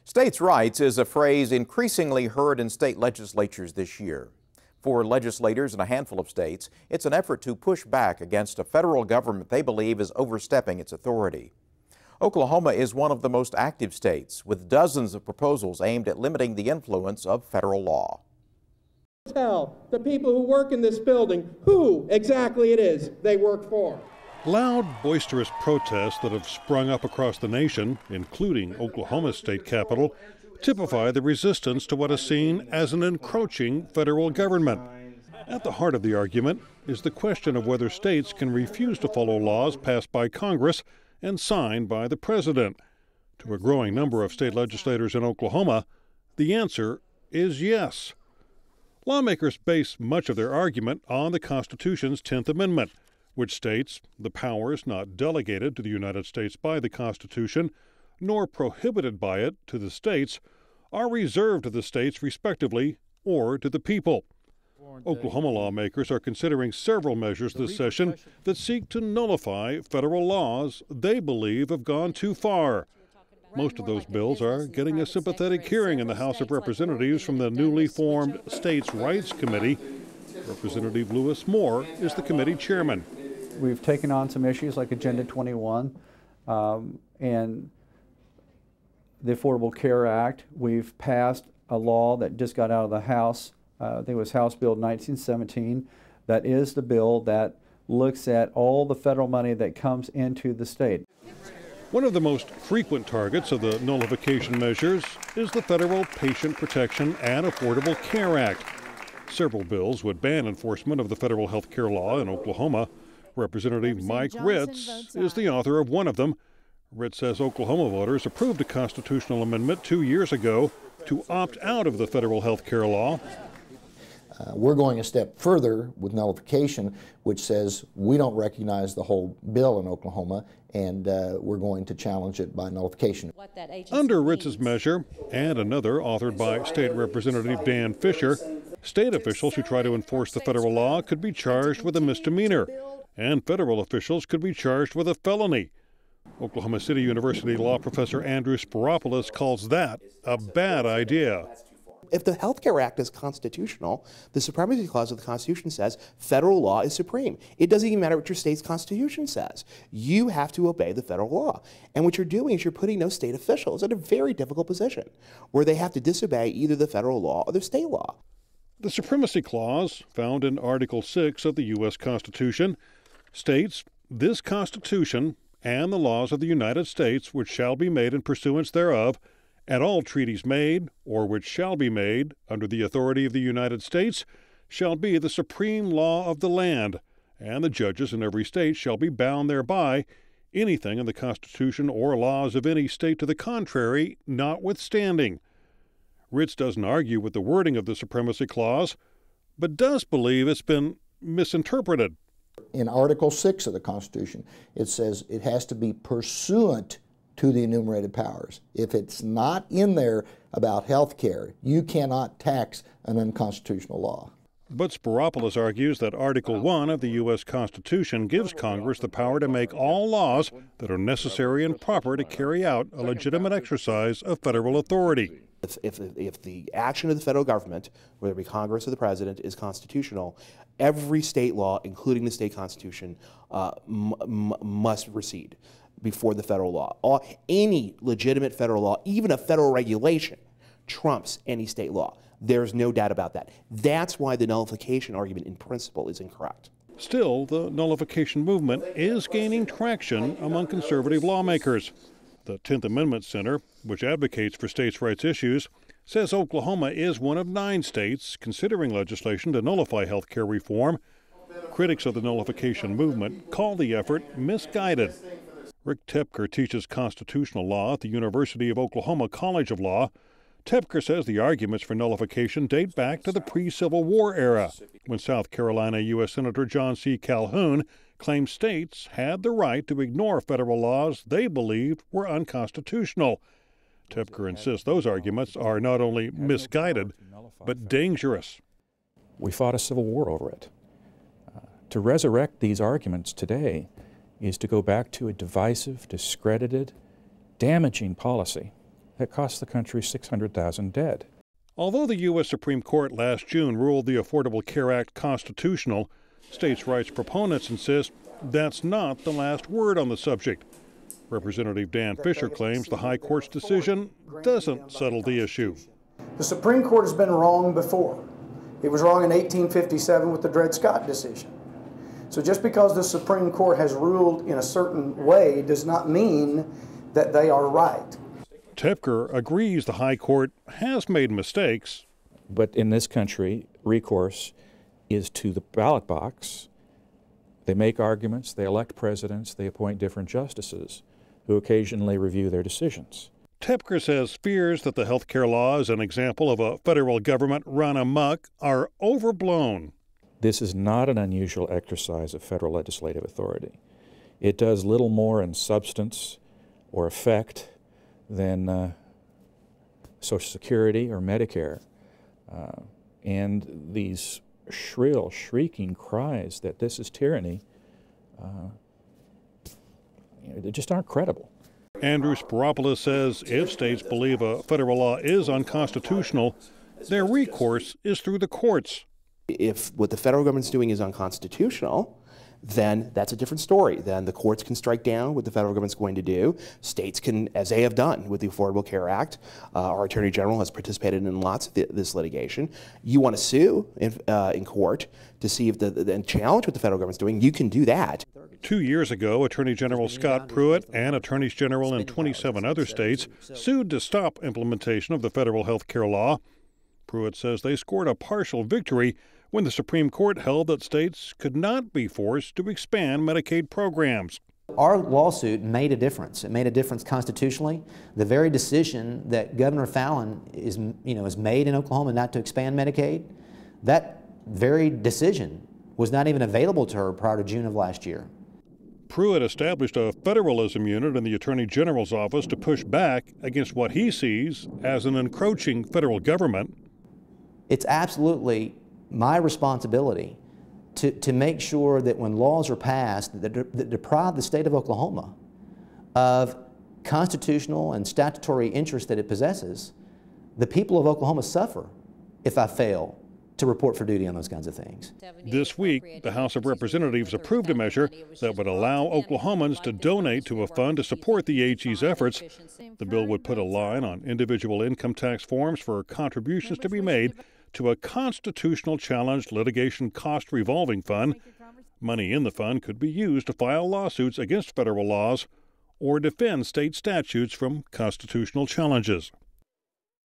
States' rights is a phrase increasingly heard in state legislatures this year. For legislators in a handful of states, it's an effort to push back against a federal government they believe is overstepping its authority. Oklahoma is one of the most active states, with dozens of proposals aimed at limiting the influence of federal law. Tell the people who work in this building who exactly it is they work for. Loud, boisterous protests that have sprung up across the nation, including Oklahoma's state capital, typify the resistance to what is seen as an encroaching federal government. At the heart of the argument is the question of whether states can refuse to follow laws passed by Congress and signed by the president. To a growing number of state legislators in Oklahoma, the answer is yes. Lawmakers base much of their argument on the Constitution's 10th Amendment, which states the powers not delegated to the United States by the Constitution, nor prohibited by it to the states, are reserved to the states respectively or to the people. Oklahoma lawmakers are considering several measures this session that seek to nullify federal laws they believe have gone too far. Most of those bills are getting a sympathetic hearing in the House of Representatives from the newly formed States' Rights Committee. Representative Lewis Moore is the committee chairman. We've taken on some issues like Agenda 21 and the Affordable Care Act. We've passed a law that just got out of the House. I think it was House Bill 1917. That is the bill that looks at all the federal money that comes into the state. One of the most frequent targets of the nullification measures is the Federal Patient Protection and Affordable Care Act. Several bills would ban enforcement of the federal health care law in Oklahoma. Representative Mike Ritz is the author of one of them. Ritz says Oklahoma voters approved a constitutional amendment 2 years ago to opt out of the federal health care law. We're going a step further with nullification, which says we don't recognize the whole bill in Oklahoma, and we're going to challenge it by nullification. Under Ritz's measure, and another authored by State Representative Dan Fisher, state officials who try to enforce the federal law could be charged with a misdemeanor, and federal officials could be charged with a felony. Oklahoma City University law professor Andrew Spiropoulos calls that a bad idea. If the Health Care Act is constitutional, the Supremacy Clause of the Constitution says federal law is supreme. It doesn't even matter what your state's constitution says. You have to obey the federal law. And what you're doing is you're putting those state officials in a very difficult position where they have to disobey either the federal law or the state law. The Supremacy Clause, found in Article 6 of the U.S. Constitution, states this Constitution and the laws of the United States which shall be made in pursuance thereof, and all treaties made, or which shall be made, under the authority of the United States, shall be the supreme law of the land, and the judges in every state shall be bound thereby, anything in the Constitution or laws of any state to the contrary notwithstanding. Ritz doesn't argue with the wording of the Supremacy Clause, but does believe it's been misinterpreted. In Article 6 of the Constitution, it says it has to be pursuant to the enumerated powers. If it's not in there about health care, you cannot tax an unconstitutional law. But Spiropoulos argues that Article 1 of the U.S. Constitution gives Congress the power to make all laws that are necessary and proper to carry out a legitimate exercise of federal authority. If the action of the federal government, whether it be Congress or the president, is constitutional, every state law, including the state constitution, must recede before the federal law. Any legitimate federal law, even a federal regulation, trumps any state law. There's no doubt about that. That's why the nullification argument in principle is incorrect. Still, the nullification movement is gaining traction among conservative lawmakers. The 10th Amendment Center, which advocates for states' rights issues, says Oklahoma is one of 9 states considering legislation to nullify health care reform. Critics of the nullification movement call the effort misguided. Rick Tepker teaches constitutional law at the University of Oklahoma College of Law. Tepker says the arguments for nullification date back to the pre-Civil War era, when South Carolina U.S. Senator John C. Calhoun claimed states had the right to ignore federal laws they believed were unconstitutional. Tepker insists those arguments are not only misguided, but dangerous. We fought a civil war over it. To resurrect these arguments today is to go back to a divisive, discredited, damaging policy that cost the country 600,000 dead. Although the U.S. Supreme Court last June ruled the Affordable Care Act constitutional, states' rights proponents insist that's not the last word on the subject. Representative Dan Fisher claims the High Court's decision doesn't settle the issue. The Supreme Court has been wrong before. It was wrong in 1857 with the Dred Scott decision. So just because the Supreme Court has ruled in a certain way does not mean that they are right. Tepker agrees the High Court has made mistakes. But in this country, recourse is to the ballot box. They make arguments, they elect presidents, they appoint different justices who occasionally review their decisions. Tepker says fears that the health care law is an example of a federal government run amok are overblown. This is not an unusual exercise of federal legislative authority. It does little more in substance or effect than Social Security or Medicare. And these shrill, shrieking cries that this is tyranny, they just aren't credible. Andrew Spiropoulos says if states believe a federal law is unconstitutional, their recourse is through the courts. If what the federal government's doing is unconstitutional, then that's a different story. Then the courts can strike down what the federal government's going to do. States can, as they have done with the Affordable Care Act. Our Attorney General has participated in lots of this litigation. You want to sue in court to see if and challenge what the federal government's doing, you can do that. 2 years ago, Attorney General Scott Pruitt and attorneys general in 27 other states sued to stop implementation of the federal health care law. Pruitt says they scored a partial victory when the Supreme Court held that states could not be forced to expand Medicaid programs. Our lawsuit made a difference. It made a difference constitutionally. The very decision that Governor Fallin is made in Oklahoma not to expand Medicaid, that very decision was not even available to her prior to June of last year. Pruitt established a federalism unit in the Attorney General's office to push back against what he sees as an encroaching federal government. It's absolutely my responsibility to make sure that when laws are passed that deprive the state of Oklahoma of constitutional and statutory interest that it possesses, the people of Oklahoma suffer if I fail to report for duty on those kinds of things. This week, the House of Representatives approved a measure that would allow Oklahomans to donate to a fund to support the AG's efforts. The bill would put a line on individual income tax forms for contributions to be made to a constitutional challenged litigation cost revolving fund. Money in the fund could be used to file lawsuits against federal laws or defend state statutes from constitutional challenges.